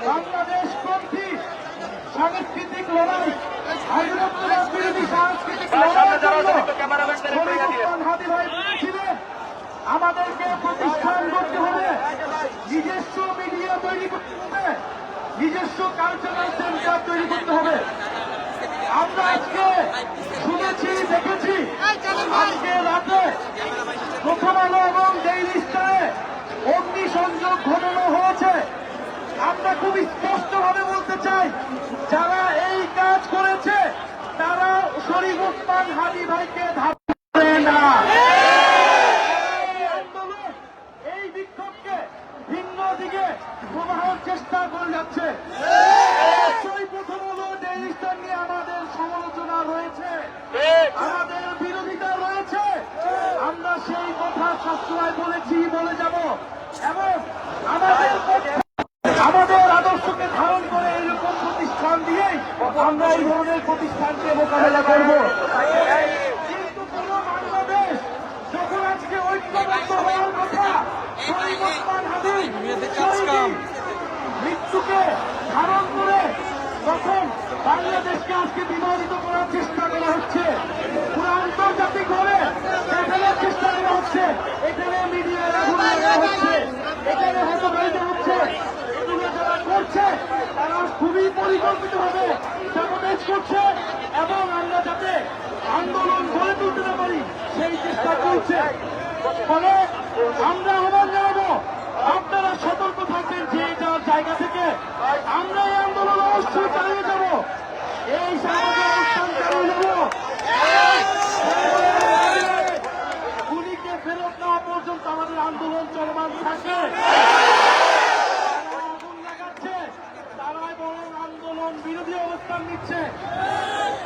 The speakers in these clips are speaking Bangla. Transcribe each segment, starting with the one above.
বাংলাদেশপন্থী সাংস্কৃতিক লড়াই, বিরোধী সাংস্কৃতিক হাদি ভাই ছিলেন, আমাদেরকে প্রতিষ্ঠান করতে হবে, নিজস্ব মিডিয়া তৈরি করতে হবে, নিজস্ব কালচারাল সেন্টার তৈরি করতে হবে। আমরা আজকে শুনেছি, দেখেছি, আজকে রাতে প্রথম আলো এবং ডেইলি স্টারে অগ্নিসংযোগ ঘটানো হয়েছে। আমরা খুব স্পষ্টভাবে বলতে চাই, যারা এই কাজ করেছে তারা শরীফ ওসমান হাদি ভাইকে ধারে না। এই বিক্ষোভকে ভিন্ন দিকে প্রবাহের চেষ্টা করে যাচ্ছে। প্রথম হলো ডেইলি স্টার নিয়ে আমাদের সমালোচনা রয়েছে, আমাদের বিরোধিতা রয়েছে। আমরা সেই কথা সবসময় বলেছি, বলে যাব, এবং আমাদের আদর্শকে ধারণ করে এইরকম প্রতিষ্ঠান দিয়েই আমরা এই ধরনের প্রতিষ্ঠানকে মোকাবেলা করব। কিন্তু কোন বাংলাদেশ যখন আজকে ঐক্যবদ্ধ হওয়ার কথা, শরীফ ওসমান হাদি মৃত্যুকে ধারণ করে তখন বাংলাদেশকে আজকে বিমানিত করার চেষ্টা করা হচ্ছে, পুরো আন্তর্জাতিক ভাবে দেখানোর চেষ্টা করা হচ্ছে, এখানে মিডিয়া হচ্ছে, এখানে হস্তবাহিত হচ্ছে। এগুলো যারা করছে তারা খুবই পরিকল্পিতভাবে সাপোর্টেজ করছে, এবং আমরা যাতে আন্দোলন গড়ে তুলতে না পারি সেই চেষ্টা করছে। ফলে আমরা আহ্বান জানাবো, আপনারা সতর্ক থাকবেন, যে যার জায়গা থেকে আমরা এই আন্দোলন অবশ্যই চালিয়ে যাব, এই সামাজিক অনুষ্ঠান চালিয়ে যাব। গুলিকে ফেরত নেওয়া পর্যন্ত আমাদের আন্দোলন চলমান থাকবে। আগুন লাগাচ্ছে, তারাই বরং আন্দোলন বিরোধী অবস্থান নিচ্ছে।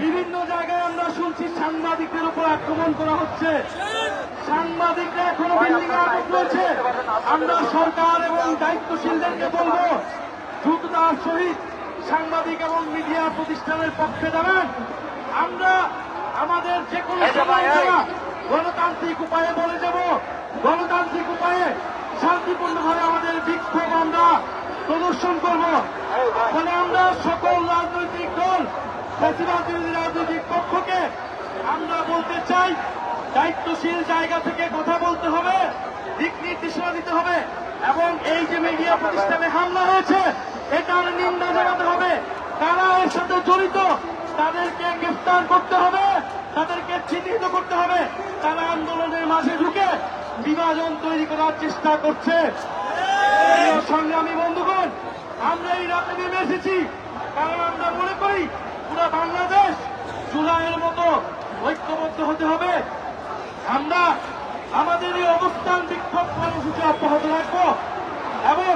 বিভিন্ন জায়গায় আমরা শুনছি সাংবাদিকদের উপর আক্রমণ করা হচ্ছে, সাংবাদিকরা এখনো বিল্ডিং এ আটক রয়েছে। আমরা সরকার এবং দায়িত্বশীলদেরকে বলবো, দ্রুততার সহিত সাংবাদিক এবং মিডিয়া প্রতিষ্ঠানের পক্ষে দাঁড়ান। আমরা আমাদের যে কোনো গণতান্ত্রিক উপায়ে বলে যাব, গণতান্ত্রিক উপায়ে শান্তিপূর্ণভাবে আমাদের বিক্ষোভ আমরা প্রদর্শন করব। ফলে আমরা সকল রাজনৈতিক দল, ফ্যাসিবাদ বিরোধী রাজনৈতিক পক্ষকে আমরা বলতে চাই, দায়িত্বশীল জায়গা থেকে কথা বলতে হবে, দিক নির্দেশনা দিতে হবে, এবং এই যে মিডিয়া প্রতিষ্ঠানে হামলা হয়েছে এটার নিন্দা জানাতে হবে। কারা এর সাথে জড়িত তাদেরকে গ্রেফতার করতে হবে, তাদেরকে চিহ্নিত করতে হবে। তারা আন্দোলনের মাঝে ঢুকে বিভাজন তৈরি করার চেষ্টা করছে। সংগ্রামী বন্ধুগণ, আমরা এই রাতে নেমে এসেছি কারণ আমরা মনে করি পুরো বাংলাদেশ জুলাইয়ের মতো ঐক্যবদ্ধ হতে হবে। আমরা আমাদের এই অবস্থান বিক্ষোভ কর্মসূচি অব্যাহত রাখব, এবং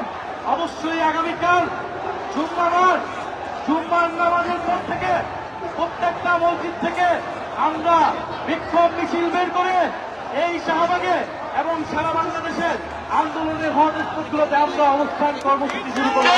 অবশ্যই আগামীকাল জুম্মার নামাজের পর থেকে প্রত্যেকটা মসজিদ থেকে আমরা বিক্ষোভ মিছিল বের করে এই শাহবাগে এবং সারা বাংলাদেশের আন্দোলনের হটস্পটগুলোতে আমরা অবস্থান কর্মসূচি শুরু করব।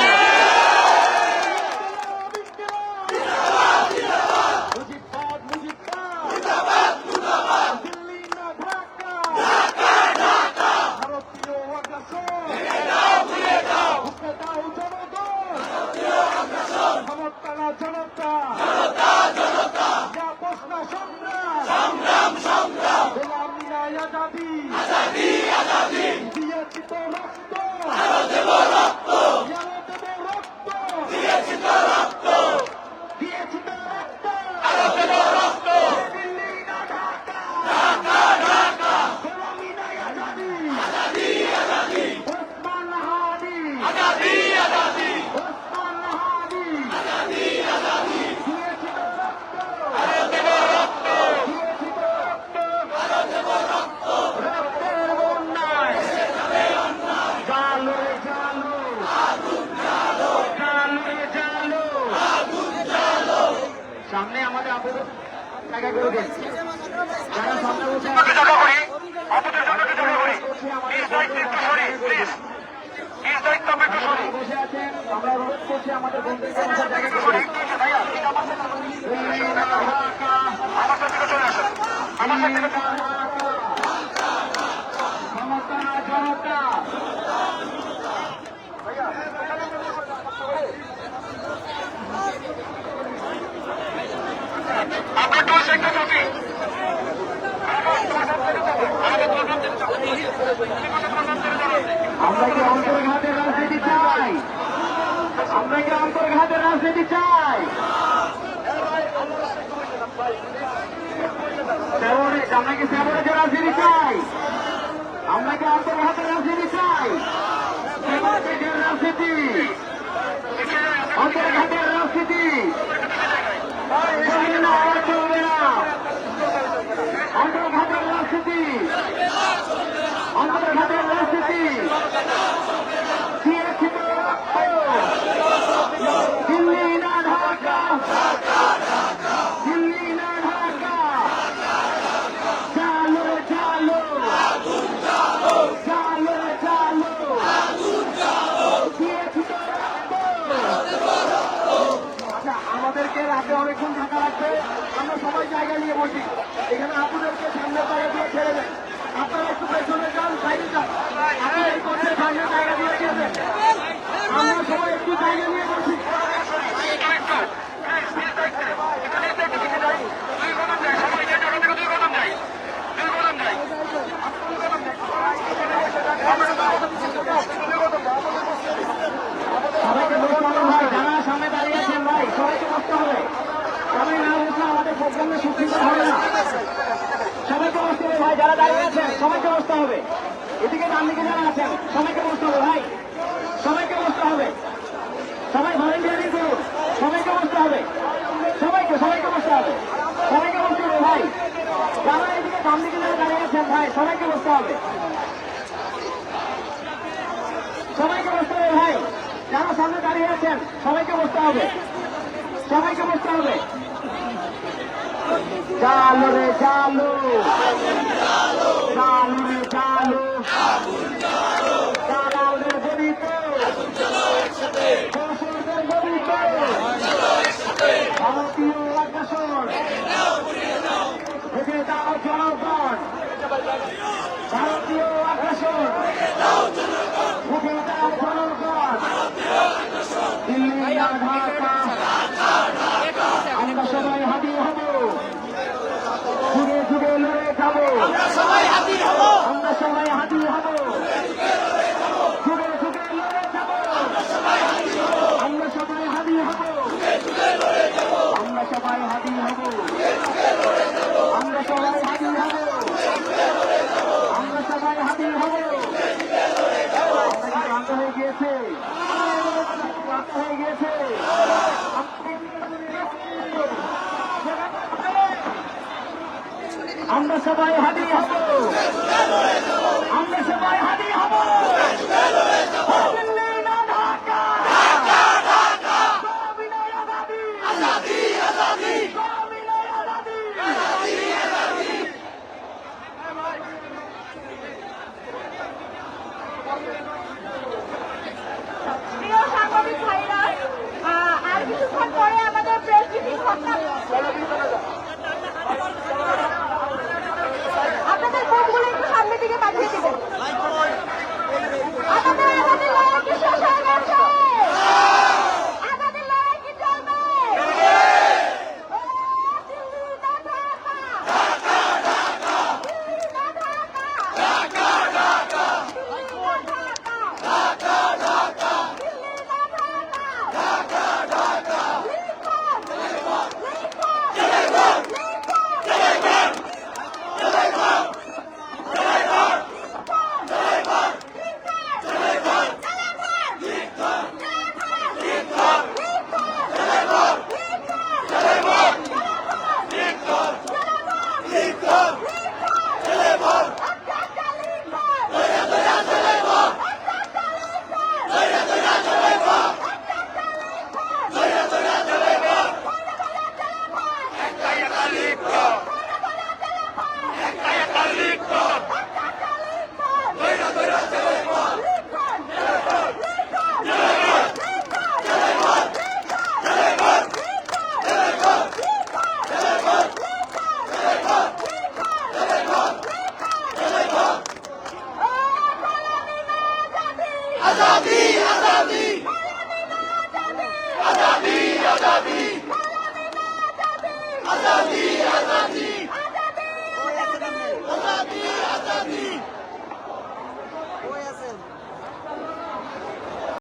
সামনে আমাদের আপনাদের জায়গা করে দিন, যারা সামনে বসে আছেন, আমরা অনুরোধ করছি আমাদের বন্ধুদের জায়গা করে জনতা আমরা কি অন্তর্ঘাতের রাজনীতি চাই? আমরা কি অন্তর্ঘাতের রাজনীতি চাই? আমরা কি সেবরেজের রাজনীতি চাই? আমরা কি অন্তর্ঘাতের রাজনীতি চাই? সেবরেজের রাজনীতি, অন্তর্ঘাতের রাজনীতি চলবে না, আর চলবে না। অন্তর্ঘাতের রাজনীতি, অন্তর্ঘাতের রাজনীতি দিয়েছিল দিল্লি না ঢাকা, দিল্লি না ঢাকা, চালো চালো চালো চালো দিয়েছিল আচ্ছা, আমাদেরকে রাতে অনেকক্ষণ থাকা লাগবে, আমরা সবাই জায়গা নিয়ে বসি। এখানে আপনাদেরকে সামনে জায়গা দিয়ে ছেড়ে দেন, আপনারা একটু পেছনে যান, সাইডে যান, আপনাদের করছে সামনে জায়গা দিয়ে দিয়ে দেন। আমরা সবাই একটু জায়গা নিয়ে বসি। সবাইকে বসতে হবে ভাই, যারা সামনে দাঁড়িয়ে আছেন ভাই, সবাইকে বসতে হবে। সবাই না বসলে আমাদের প্রোগ্রামে সুস্থিত হবে না। সবাইকে বসতে হবে ভাই, যারা দাঁড়িয়ে আছেন সবাইকে বসতে হবে। এদিকে ডান দিকে যারা আছেন সবাইকে বসতে হবে ভাই, সবাইকে বসতে হবে। সবাই ভলেন্টিয়ারিং করুন, সবাইকে বসতে হবে, সবাইকে সবাইকে বসতে হবে, সবাইকে বসতে হবে ভাই। যারা এদিকে ডান দিকে যারা দাঁড়িয়ে আছেন ভাই, সবাইকে বসতে হবে, সবাইকে বসতে হবে ভাই। যারা সামনে দাঁড়িয়ে আছেন সবাইকে বসতে হবে, সবাইকে বসতে হবে। চালো রে চালো, চালো রে চালো, চালাও রে গরিব, দোসরদের গরিব, ভারতীয় আগ্রাসন ভেবে দাও জনগণ, ভারতীয় আগ্রাসন ভেবে দাও জনগণ, দিল্লি না ঢাকা, আমরা সবাই হাজির হব, যুগে যুগে লড়ে যাবো, আমরা সবাই হাজির হব, আমরা সবাই হাজির হব, যুগে যুগে লড়ে যাবো, আমরা সবাই হাজির হব, আমরা সবাই হাজির হব, আমরা সবাই হাজির হব, আমরা সবাই হাজির হব, আমরা সবাই হাজির হব। ক্লান্ত হয়ে গিয়েছে, ক্লান্ত হয়ে গিয়েছে। আমরা সবাই হাজির হব, আমরা সবাই হাজির হব, দিল্লি না ঢাকা, বিনয় আজাদি, আজাদি আজাদি, বিনয় আজাদি, আজাদি আজাদি। প্রিয় সাংবাদিক ভাইরা, আর কিছুক্ষণ পরে আমাদের প্রেস ব্রিফিং হবে। আপনাদের ফোনগুলো একটু সামনের দিকে পাঠিয়ে দিবেন। আমাদের লড়াই কি শেষ হয়ে গেছে? আমাদের লড়াই কি চলবে? দিল্লি না ঢাকা, দিল্লি না ঢাকা, দিল্লি না ঢাকা, দিল্লি না ঢাকা, লিখন, লিখন, आजादी आजादी आजादी आजादी आजादी आजादी